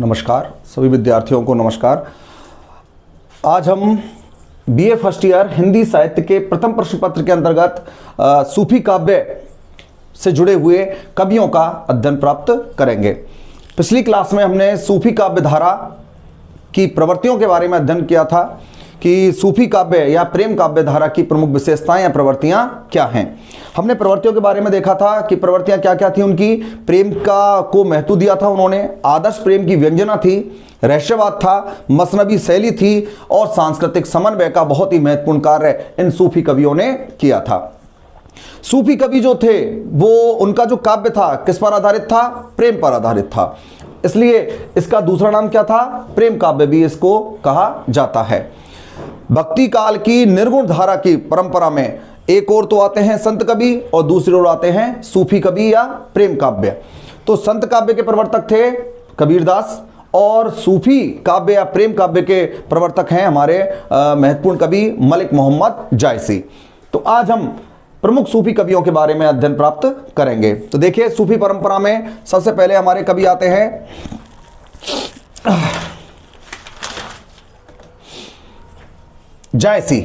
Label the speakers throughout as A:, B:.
A: नमस्कार सभी विद्यार्थियों को नमस्कार। आज हम बीए फर्स्ट ईयर हिंदी साहित्य के प्रथम प्रश्न पत्र के अंतर्गत सूफी काव्य से जुड़े हुए कवियों का अध्ययन प्राप्त करेंगे। पिछली क्लास में हमने सूफी काव्य धारा की प्रवृत्तियों के बारे में अध्ययन किया था कि सूफी काव्य या प्रेम काव्य धारा की प्रमुख विशेषताएं या प्रवृत्तियां क्या हैं। हमने प्रवृत्तियों के बारे में देखा था कि प्रवृत्तियां क्या क्या थी उनकी। प्रेम को महत्व दिया था उन्होंने, आदर्श प्रेम की व्यंजना थी, रहस्यवाद था, मसनबी शैली थी और सांस्कृतिक समन्वय का बहुत ही महत्वपूर्ण कार्य इन सूफी कवियों ने किया था। सूफी कवि जो थे वो उनका जो काव्य था किस पर आधारित था? प्रेम पर आधारित था, इसलिए इसका दूसरा नाम क्या था? प्रेम काव्य भी इसको कहा जाता है। भक्ति काल की निर्गुण धारा की परंपरा में एक और तो आते हैं संत कवि और दूसरी ओर आते हैं सूफी कवि या प्रेम काव्य। तो संत काव्य के प्रवर्तक थे कबीरदास और सूफी काव्य या प्रेम काव्य के प्रवर्तक हैं हमारे महत्वपूर्ण कवि मलिक मोहम्मद जायसी। तो आज हम प्रमुख सूफी कवियों के बारे में अध्ययन प्राप्त करेंगे। तो देखिए, सूफी परंपरा में सबसे पहले हमारे कवि आते हैं जायसी।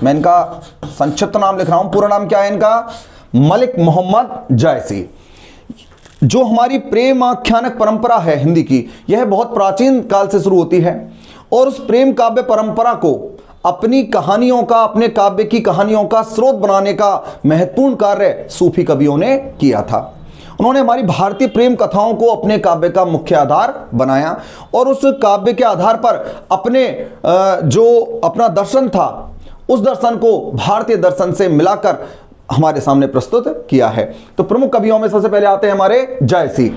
A: मैं इनका संक्षिप्त नाम लिख रहा हूं, पूरा नाम क्या है इनका? मलिक मोहम्मद जायसी। जो हमारी प्रेम आख्यानक परंपरा है हिंदी की, यह बहुत प्राचीन काल से शुरू होती है और उस प्रेम काव्य परंपरा को अपनी कहानियों का, अपने काव्य की कहानियों का स्रोत बनाने का महत्वपूर्ण कार्य सूफी कवियों ने किया था। उन्होंने हमारी भारतीय प्रेम कथाओं को अपने काव्य का मुख्य आधार बनाया और उस काव्य के आधार पर अपने जो अपना दर्शन था उस दर्शन को भारतीय दर्शन से मिलाकर हमारे सामने प्रस्तुत किया है। तो प्रमुख कवियों में सबसे पहले आते हैं हमारे जायसी।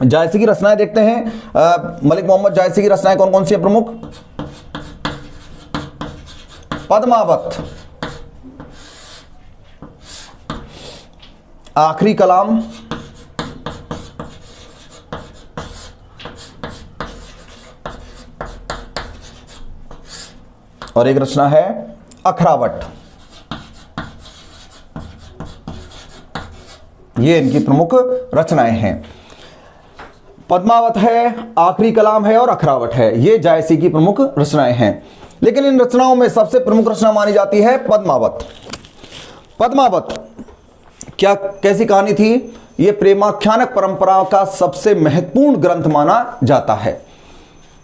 A: जायसी की रचनाएं देखते हैं। मलिक मोहम्मद जायसी की रचनाएं कौन कौन सी हैं प्रमुख? पद्मावत, आखिरी कलाम, और एक रचना है अखरावट। ये इनकी प्रमुख रचनाएं हैं। पद्मावत है, आखिरी कलाम है और अखरावट है। ये जायसी की प्रमुख रचनाएं हैं। लेकिन इन रचनाओं में सबसे प्रमुख रचना मानी जाती है पद्मावत। पद्मावत क्या कैसी कहानी थी? ये प्रेमाख्यानक परंपरा का सबसे महत्वपूर्ण ग्रंथ माना जाता है।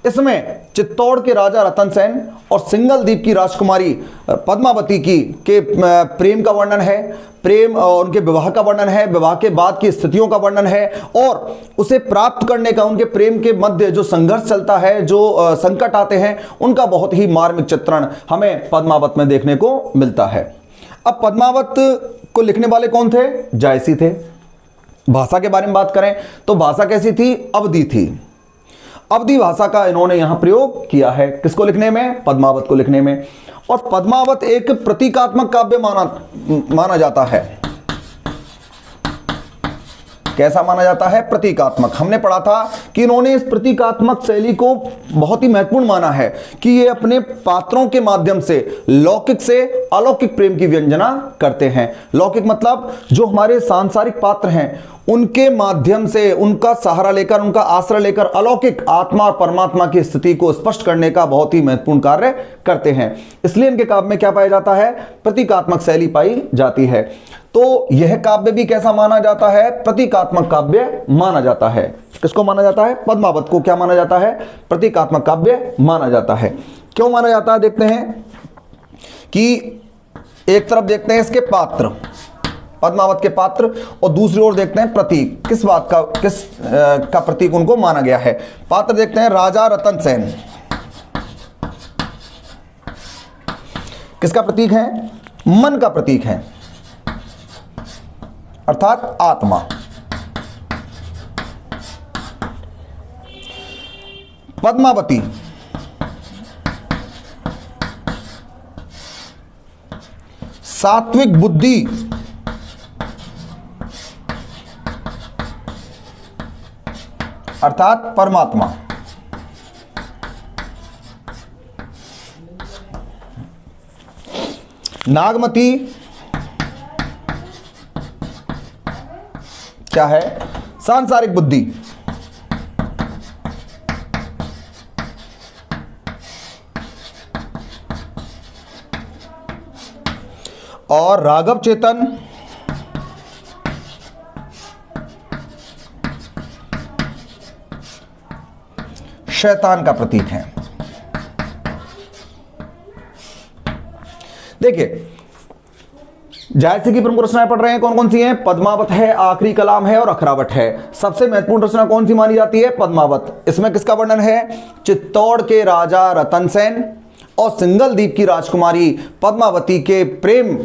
A: इसमें चित्तौड़ के राजा रतन सेन और सिंगल द्वीप की राजकुमारी पद्मावती के प्रेम का वर्णन है, प्रेम और उनके विवाह का वर्णन है, विवाह के बाद की स्थितियों का वर्णन है और उसे प्राप्त करने का, उनके प्रेम के मध्य जो संघर्ष चलता है, जो संकट आते हैं, उनका बहुत ही मार्मिक चित्रण हमें पद्मावत में देखने को मिलता है। अब पद्मावत को लिखने वाले कौन थे? जायसी थे। भाषा के बारे में बात करें तो भाषा कैसी थी? अवधी थी। अवधी भाषा का इन्होंने यहां प्रयोग किया है। किसको लिखने में? पद्मावत को लिखने में। और पद्मावत एक प्रतीकात्मक काव्य माना जाता है। कैसा माना जाता है? प्रतीकात्मक। हमने पढ़ा था कि इन्होंने इस प्रतीकात्मक शैली को बहुत ही महत्वपूर्ण माना है कि ये अपने पात्रों के माध्यम से लौकिक से अलौकिक प्रेम की व्यंजना करते हैं। लौकिक मतलब जो हमारे सांसारिक पात्र हैं उनके माध्यम से, उनका सहारा लेकर, उनका आश्रय लेकर अलौकिक आत्मा और परमात्मा की स्थिति को स्पष्ट करने का बहुत ही महत्वपूर्ण कार्य करते हैं। इसलिए इनके काव्य में क्या पाया जाता है? प्रतीकात्मक शैली पाई जाती है। तो यह काव्य भी कैसा माना जाता है? प्रतीकात्मक काव्य माना जाता है। किसको माना जाता है? पद्मावत को क्या माना जाता है? प्रतीकात्मक काव्य माना जाता है। क्यों माना जाता है? देखते हैं कि एक तरफ देखते हैं इसके पात्र, पद्मावत के पात्र, और दूसरी ओर देखते हैं प्रतीक। किस बात का, किस का प्रतीक उनको माना गया है? पात्र देखते हैं राजा रतन सेन। किसका प्रतीक है? मन का प्रतीक है, अर्थात आत्मा। पद्मावती सात्विक बुद्धि, अर्थात परमात्मा। नागमती क्या है? सांसारिक बुद्धि। और राघव चेतन शैतान का प्रतीक है। देखिए, जायसी की प्रमुख रचनाएं पढ़ रहे हैं, कौन कौन सी हैं? पद्मावत है, आखिरी कलाम है और अखरावट है। सबसे महत्वपूर्ण रचना कौन सी मानी जाती है? पद्मावत। इसमें किसका वर्णन है? चित्तौड़ के राजा रतन सेन और सिंगल द्वीप की राजकुमारी पद्मावती के प्रेम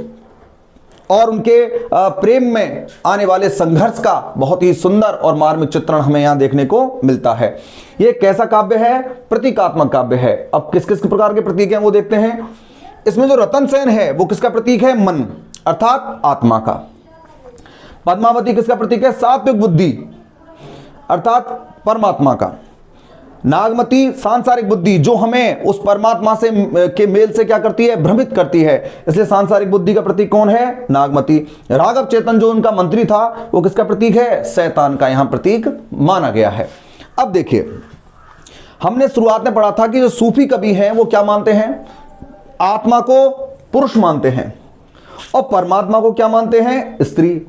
A: और उनके प्रेम में आने वाले संघर्ष का बहुत ही सुंदर और मार्मिक चित्रण हमें यहां देखने को मिलता है। यह कैसा काव्य है? प्रतीकात्मक काव्य है। अब किस किस प्रकार के प्रतीक हैं वो देखते हैं। इसमें जो रतन सेन है वो किसका प्रतीक है? मन अर्थात आत्मा का। पद्मावती किसका प्रतीक है? सात्विक बुद्धि अर्थात परमात्मा का। नागमती सांसारिक बुद्धि, जो हमें उस परमात्मा से के मेल से क्या करती है? भ्रमित करती है, इसलिए सांसारिक बुद्धि का प्रतीक कौन है? नागमती। राघव चेतन जो उनका मंत्री था वो किसका प्रतीक है? शैतान का यहां प्रतीक माना गया है। अब देखिए, हमने शुरुआत में पढ़ा था कि जो सूफी कवि हैं वो क्या मानते हैं? आत्मा को पुरुष मानते हैं और परमात्मा को क्या मानते हैं? स्त्री।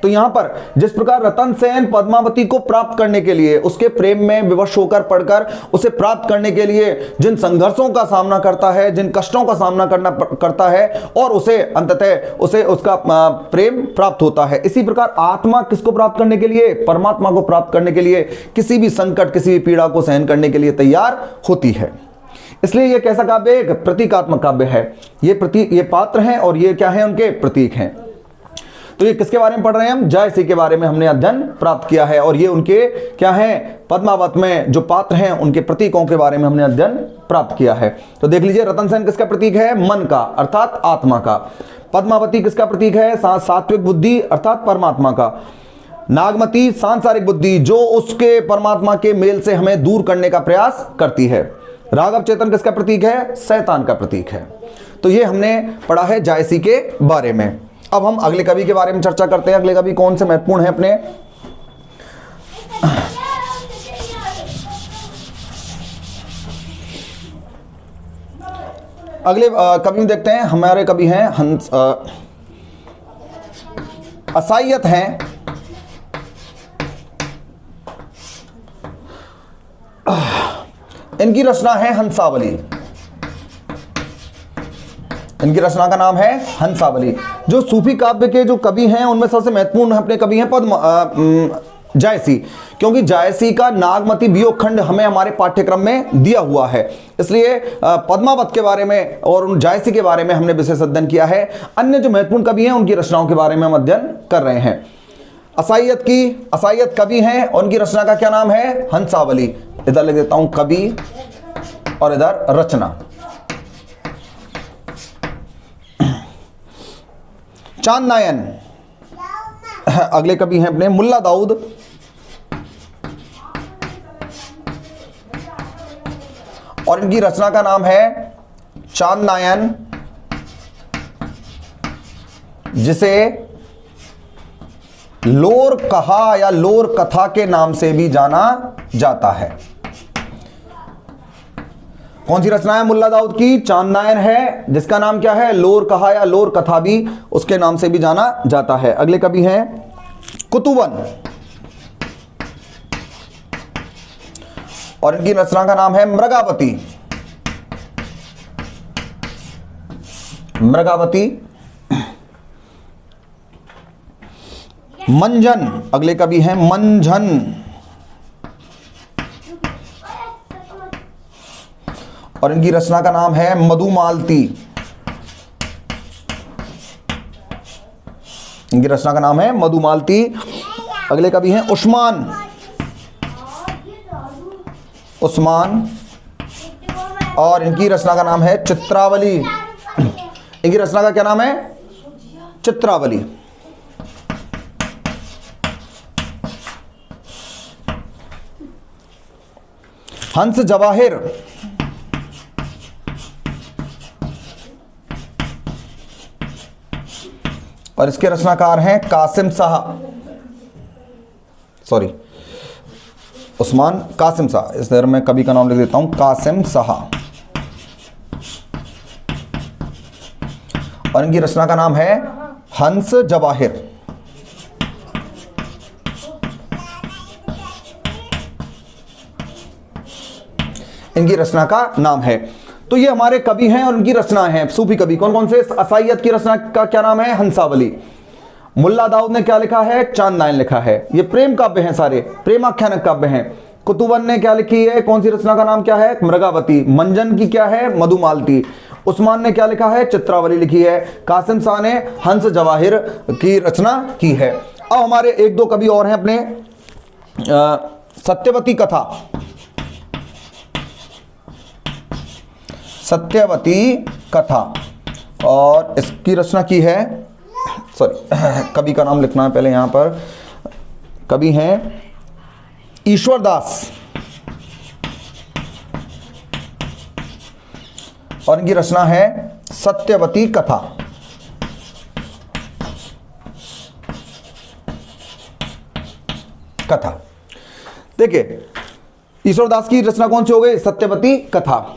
A: तो यहां पर जिस प्रकार रतन सेन पद्मावती को प्राप्त करने के लिए, उसके प्रेम में विवश होकर पढ़कर उसे प्राप्त करने के लिए जिन संघर्षों का सामना करता है, जिन कष्टों का सामना करता है और उसे अंततः उसे उसका प्रेम प्राप्त होता है, इसी प्रकार आत्मा किसको प्राप्त करने के लिए? परमात्मा को प्राप्त करने के लिए किसी भी संकट, किसी भी पीड़ा को सहन करने के लिए तैयार होती है। इसलिए यह कैसा काव्य? एक प्रतीकात्मक काव्य है। ये पात्र हैं और ये क्या है? उनके प्रतीक हैं। तो ये किसके बारे में पढ़ रहे हैं हम? जायसी के बारे में हमने अध्ययन प्राप्त किया है और ये उनके क्या हैं? पद्मावत में जो पात्र हैं उनके प्रतीकों के बारे में हमने अध्ययन प्राप्त किया है। तो देख लीजिए, रतन सेन किसका प्रतीक है? मन का अर्थात आत्मा का। पद्मावती किसका प्रतीक है? सात्विक बुद्धि अर्थात परमात्मा का। नागमती सांसारिक बुद्धि, जो उसके परमात्मा के मेल से हमें दूर करने का प्रयास करती है। राघव चेतन किसका प्रतीक है? शैतान का प्रतीक है। तो ये हमने पढ़ा है जायसी के बारे में। अब हम अगले कवि के बारे में चर्चा करते हैं। अगले कवि कौन से महत्वपूर्ण हैं अपने? अगले कवि में देखते हैं। हमारे कवि हैं हंस असायत हैं इनकी रचना है हंसावली। इनकी रचना का नाम है हंसावली। जो सूफी काव्य के जो कवि हैं उनमें सबसे महत्वपूर्ण अपने कवि हैं जायसी, क्योंकि जायसी का नागमती वियोग खंड हमें हमारे पाठ्यक्रम में दिया हुआ है, इसलिए पद्मावत के बारे में और उन जायसी के बारे में हमने विशेष अध्ययन किया है। अन्य जो महत्वपूर्ण कवि हैं उनकी रचनाओं के बारे में हम अध्ययन कर रहे हैं। असायत कवि हैं और उनकी रचना का क्या नाम है? हंसावली। इधर लिख देता हूं कवि और इधर रचना। चांद नायन अगले कवि हैं अपने मुल्ला दाऊद। और इनकी रचना का नाम है चांद नायन, जिसे लोर कहा या लोर कथा के नाम से भी जाना जाता है। कौन सी रचना है मुल्ला दाऊद की? चांद नायन है, जिसका नाम क्या है? लोर कहा या लोर कथा भी उसके नाम से भी जाना जाता है। अगले कवि हैं कुतुवन और इनकी रचना का नाम है मृगावती। मंजन अगले कवि हैं मंझन और इनकी रचना का नाम है मधुमालती। इनकी रचना का नाम है मधुमालती। अगले कवि हैं उस्मान और इनकी रचना का नाम है चित्रावली। इनकी रचना का क्या नाम है? चित्रावली। हंस जवाहिर और इसके रचनाकार हैं कासिम शाह, उस्मान कासिम शाह। इस तरह मैं कवि का नाम लिख देता हूं कासिम शाह। और इनकी रचना का नाम है हंस जवाहिर। इनकी रचना का नाम है। तो ये हमारे कवि हैं और इनकी रचनाएं हैं, सूफी कवि। कौन कौन से? असाइयत की रचना का क्या नाम है? हंसावली। मुल्ला दाऊद ने क्या लिखा है? चांदनायन लिखा है। ये प्रेम काव्य हैं, सारे प्रेमाख्यानक काव्य हैं। कुतुबन ने क्या लिखी है? कौन सी रचना का नाम क्या है? मृगावती। मंजन की क्या है? मधुमालती। उस्मान ने क्या लिखा है? चित्रावली लिखी है। कासिम शाह ने हंस जवाहिर की रचना की है। अब हमारे एक दो कवि और हैं अपने, सत्यवती कथा। सत्यवती कथा, और इसकी रचना की है, सॉरी कवि का नाम लिखना है पहले यहां पर। कवि हैं ईश्वरदास, और इनकी रचना है सत्यवती कथा। कथा देखिए, ईश्वरदास की रचना कौन सी हो गई? सत्यवती कथा।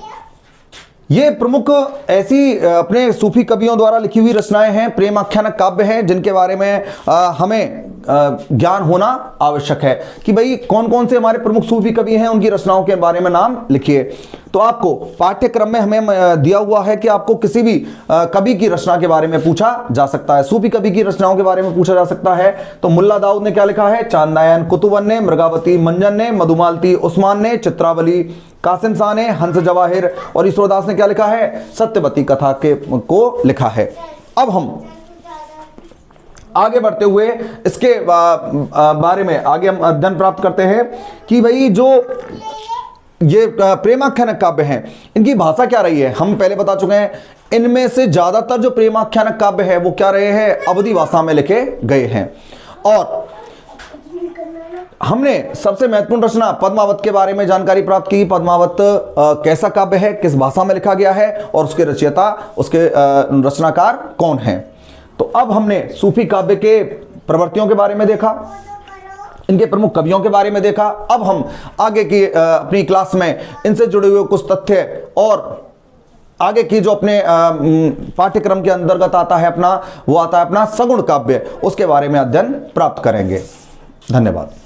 A: ये प्रमुख ऐसी अपने सूफी कवियों द्वारा लिखी हुई रचनाएं हैं, प्रेमाख्यानक काव्य हैं, जिनके बारे में हमें ज्ञान होना आवश्यक है कि भाई कौन कौन से हमारे प्रमुख सूफी कवि हैं, उनकी रचनाओं के बारे में नाम लिखिए। तो आपको पाठ्यक्रम में हमें दिया हुआ है कि आपको किसी भी कवि की रचना के बारे में पूछा जा सकता है, सूफी कवि की रचनाओं के बारे में पूछा जा सकता है। तो मुल्ला दाऊद ने क्या लिखा है? चांदनायन। कुतुबन ने मृगावती। मंजन ने मधुमालती। उस्मान ने चित्रावली। कासिम शाह ने हंस जवाहिर, और ईश्वरदास ने क्या लिखा है? सत्यवती कथा को लिखा है। अब हम आगे बढ़ते हुए इसके बारे में आगे हम अध्ययन प्राप्त करते हैं कि भाई जो ये प्रेमाख्यानक काव्य हैं, इनकी भाषा क्या रही है। हम पहले बता चुके हैं, इनमें से ज्यादातर जो प्रेमाख्यानक काव्य है वो क्या रहे हैं? अवधी भाषा में लिखे गए हैं। और हमने सबसे महत्वपूर्ण रचना पद्मावत के बारे में जानकारी प्राप्त की। पद्मावत कैसा काव्य है, किस भाषा में लिखा गया है, और उसके रचयिता, उसके रचनाकार कौन हैं। तो अब हमने सूफी काव्य के प्रवर्तियों के बारे में देखा, इनके प्रमुख कवियों के बारे में देखा। अब हम आगे की अपनी क्लास में इनसे जुड़े हुए कुछ तथ्य और आगे की जो अपने पाठ्यक्रम के अंतर्गत आता है अपना, वो आता है अपना सगुण काव्य, उसके बारे में अध्ययन प्राप्त करेंगे। धन्यवाद।